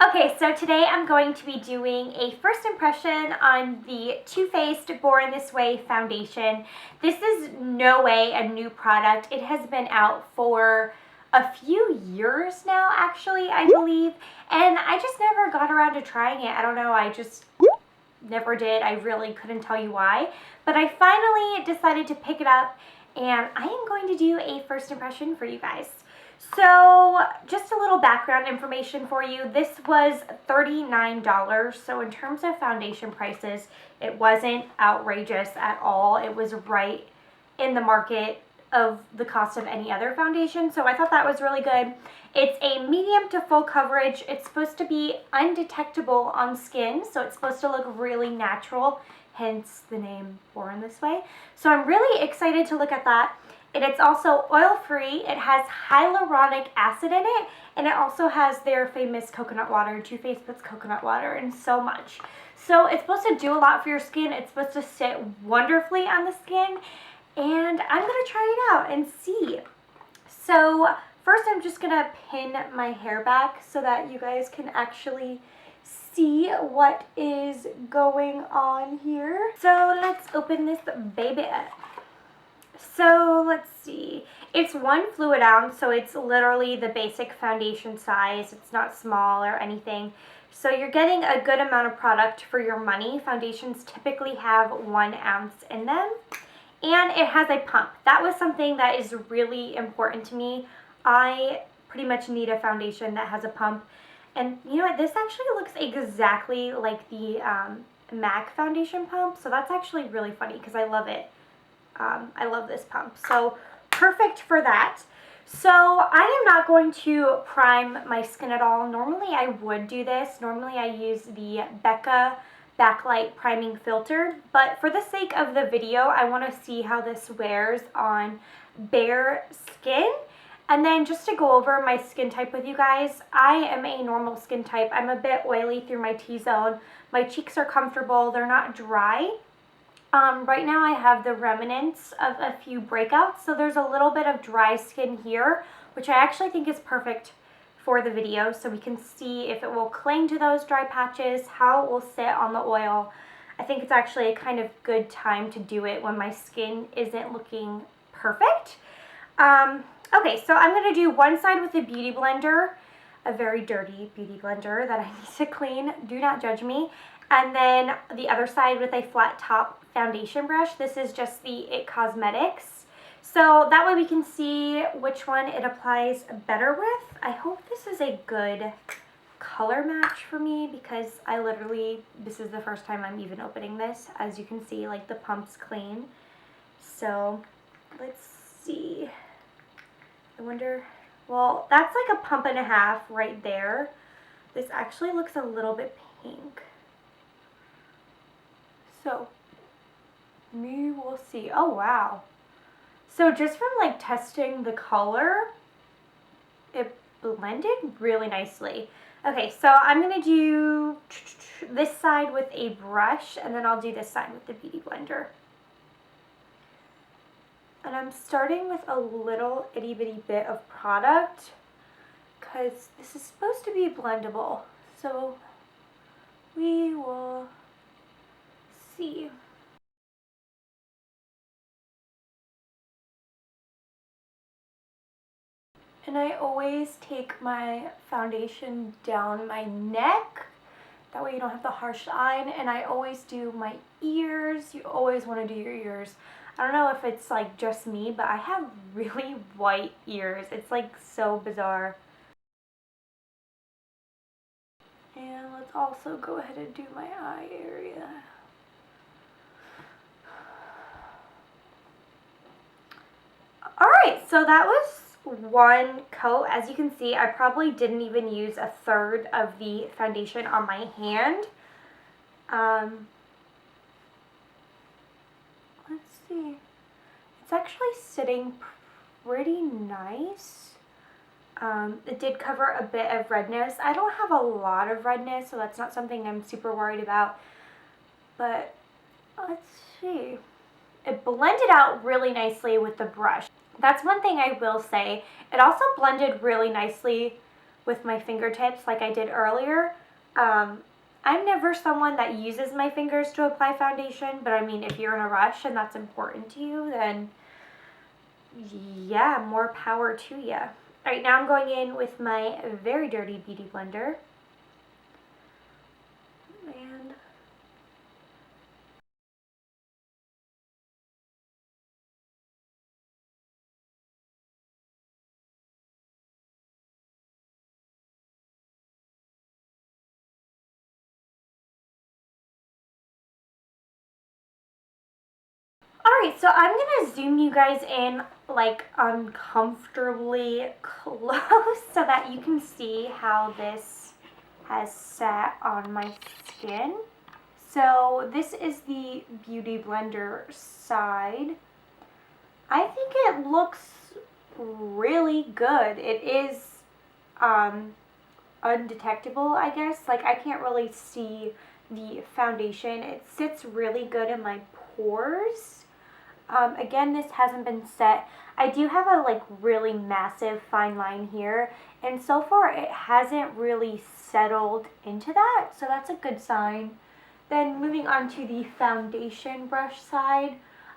Okay, so today I'm going to be doing a first impression on the Too Faced Born This Way foundation. This is no way a new product. It has been out for a few years now, actually, I believe, and I just never got around to trying it. I don't know, I just never did. I really couldn't tell you why, but I finally decided to pick it up, and I am going to do a first impression for you guys. So just a little background information for you. This was $39. So in terms of foundation prices, it wasn't outrageous at all. It was right in the market of the cost of any other foundation. So I thought that was really good. It's a medium to full coverage. It's supposed to be undetectable on skin. So it's supposed to look really natural, hence the name Born This Way. So I'm really excited to look at that. And it's also oil-free. It has hyaluronic acid in it, and it also has their famous coconut water. Too Faced puts coconut water in so much. So it's supposed to do a lot for your skin. It's supposed to sit wonderfully on the skin, and I'm going to try it out and see. So first I'm just going to pin my hair back so that you guys can actually see what is going on here. So let's open this baby up. So let's see, it's 1 fluid ounce, so it's literally the basic foundation size. It's not small or anything. So you're getting a good amount of product for your money. Foundations typically have 1 ounce in them. And it has a pump. That was something that is really important to me. I pretty much need a foundation that has a pump. And you know what, this actually looks exactly like the MAC foundation pump. So that's actually really funny because I love it. I love this pump, so perfect for that. So I am not going to prime my skin at all. Normally I would do this. Normally I use the Becca Backlight Priming Filter, but for the sake of the video, I want to see how this wears on bare skin. And then just to go over my skin type with you guys, I am a normal skin type. I'm a bit oily through my T-zone. My cheeks are comfortable. They're not dry. Right now I have the remnants of a few breakouts, so there's a little bit of dry skin here, which I actually think is perfect for the video, so we can see if it will cling to those dry patches, how it will sit on the oil. I think it's actually a kind of good time to do it when my skin isn't looking perfect. Okay, so I'm going to do one side with a beauty blender, a very dirty beauty blender that I need to clean. Do not judge me. And then the other side with a flat top foundation brush. This is just the It Cosmetics. So that way we can see which one it applies better with. I hope this is a good color match for me because this is the first time I'm even opening this. As you can see, like the pump's clean. So let's see. I wonder, well, that's like a pump and a half right there. This actually looks a little bit pink. So, we will see. Oh, wow. So just from like testing the color, it blended really nicely. Okay, so I'm going to do this side with a brush, and then I'll do this side with the Beauty Blender. And I'm starting with a little itty bitty bit of product, because this is supposed to be blendable. So, we will see. And I always take my foundation down my neck. That way you don't have the harsh line. And I always do my ears. You always want to do your ears. I don't know if it's like just me, but I have really white ears. It's like so bizarre. And let's also go ahead and do my eye area. Alright, so that was one coat. As you can see, I probably didn't even use a third of the foundation on my hand. Let's see. It's actually sitting pretty nice. It did cover a bit of redness. I don't have a lot of redness, so that's not something I'm super worried about. But let's see. It blended out really nicely with the brush. That's one thing I will say. It also blended really nicely with my fingertips like I did earlier. I'm never someone that uses my fingers to apply foundation, but I mean, if you're in a rush and that's important to you, then yeah, more power to you. All right, now I'm going in with my very dirty beauty blender. And alright, so I'm gonna zoom you guys in like uncomfortably close so that you can see how this has sat on my skin. So this is the Beauty Blender side. I think it looks really good. It is undetectable, I guess. Like, I can't really see the foundation. It sits really good in my pores. Again, this hasn't been set. I do have a like really massive fine line here, and so far it hasn't really settled into that, so that's a good sign. Then moving on to the foundation brush side,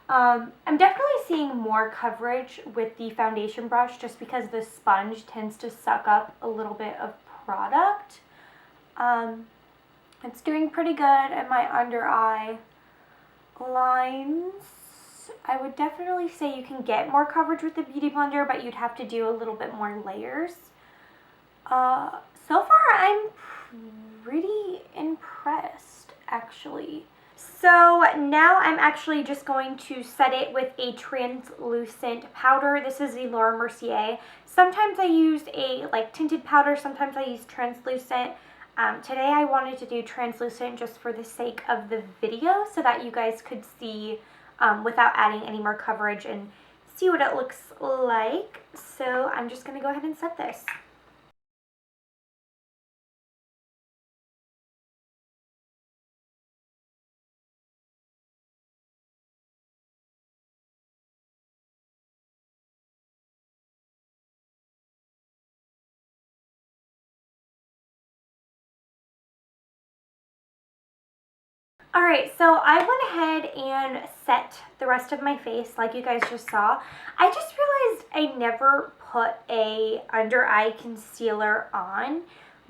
I'm definitely seeing more coverage with the foundation brush just because the sponge tends to suck up a little bit of product. It's doing pretty good in my under eye lines. I would definitely say you can get more coverage with the Beauty Blender, but you'd have to do a little bit more layers. So far I'm pretty impressed, actually. So now I'm actually just going to set it with a translucent powder. This is the Laura Mercier. Sometimes I use a like tinted powder, sometimes I use translucent. Today I wanted to do translucent just for the sake of the video so that you guys could see without adding any more coverage and see what it looks like. So I'm just going to go ahead and set this. Alright, so I went ahead and set the rest of my face like you guys just saw. I just realized I never put a under eye concealer on,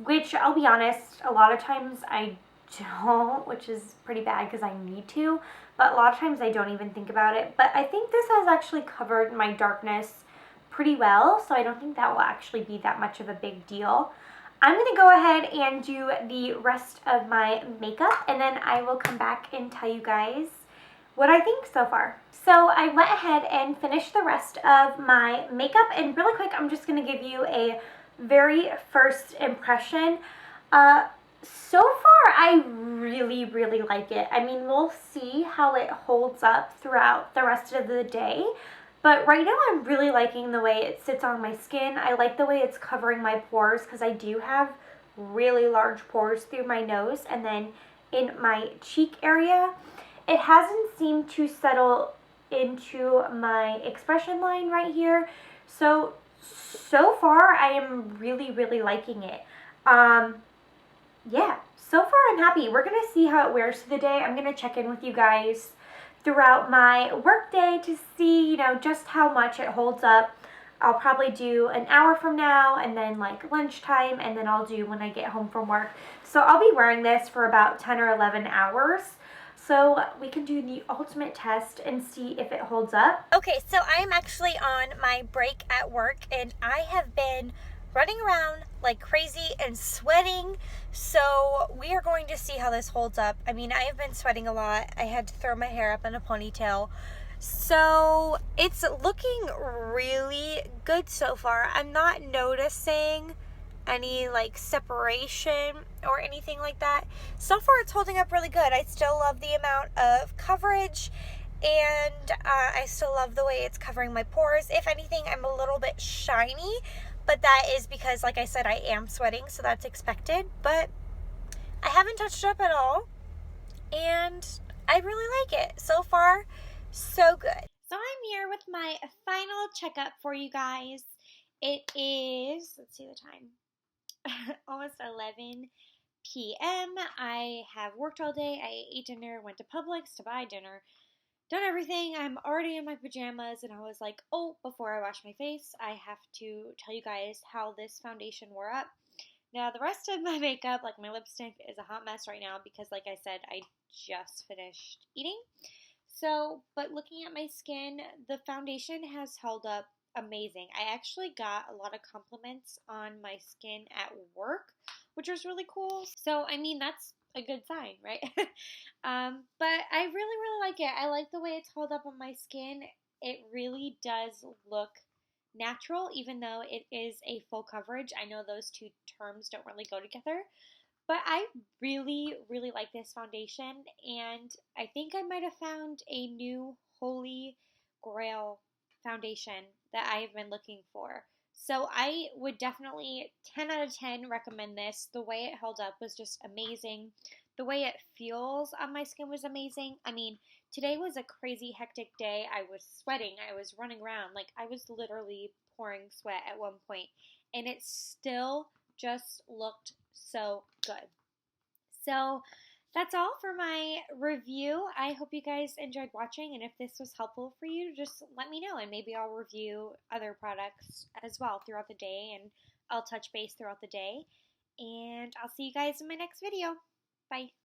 which I'll be honest, a lot of times I don't, which is pretty bad because I need to, but a lot of times I don't even think about it. But I think this has actually covered my darkness pretty well, so I don't think that will actually be that much of a big deal. I'm going to go ahead and do the rest of my makeup, and then I will come back and tell you guys what I think so far. So I went ahead and finished the rest of my makeup, and really quick, I'm just going to give you a very first impression. So far, I really, really like it. I mean, we'll see how it holds up throughout the rest of the day. But right now I'm really liking the way it sits on my skin. I like the way it's covering my pores because I do have really large pores through my nose and then in my cheek area. It hasn't seemed to settle into my expression line right here. So far I am really, really liking it. Yeah, so far I'm happy. We're going to see how it wears through the day. I'm going to check in with you guys throughout my workday to see, you know, just how much it holds up. I'll probably do an hour from now and then like lunchtime, and then I'll do when I get home from work. So I'll be wearing this for about 10 or 11 hours. So we can do the ultimate test and see if it holds up. Okay, so I'm actually on my break at work and I have been running around like crazy and sweating, so we are going to see how this holds up. I mean, I have been sweating a lot. I had to throw my hair up in a ponytail, so it's looking really good so far. I'm not noticing any like separation or anything like that. So far it's holding up really good. I still love the amount of coverage, and I still love the way it's covering my pores. If anything, I'm a little bit shiny, but that is because, like I said, I am sweating, so that's expected. But I haven't touched it up at all, and I really like it. So far, so good. So I'm here with my final checkup for you guys. It is, let's see the time. almost 11 p.m. I have worked all day. I ate dinner, went to Publix to buy dinner, done everything. I'm already in my pajamas, and I was like, oh, before I wash my face, I have to tell you guys how this foundation wore up. Now, the rest of my makeup, like my lipstick, is a hot mess right now because, like I said, I just finished eating. So, but looking at my skin, the foundation has held up amazing. I actually got a lot of compliments on my skin at work, which was really cool. So, I mean, that's a good sign, right? But I really like it. I like the way it's held up on my skin. It really does look natural, even though it is a full coverage. I know those two terms don't really go together, but I really like this foundation, and I think I might have found a new holy grail foundation that I have been looking for. So I would definitely 10 out of 10 recommend this. The way it held up was just amazing. The way it feels on my skin was amazing. I mean, today was a crazy hectic day. I was sweating. I was running around. Like, I was literally pouring sweat at one point, and it still just looked so good. So that's all for my review. I hope you guys enjoyed watching, and if this was helpful for you, just let me know, and maybe I'll review other products as well throughout the day, and I'll touch base throughout the day. And I'll see you guys in my next video. Bye.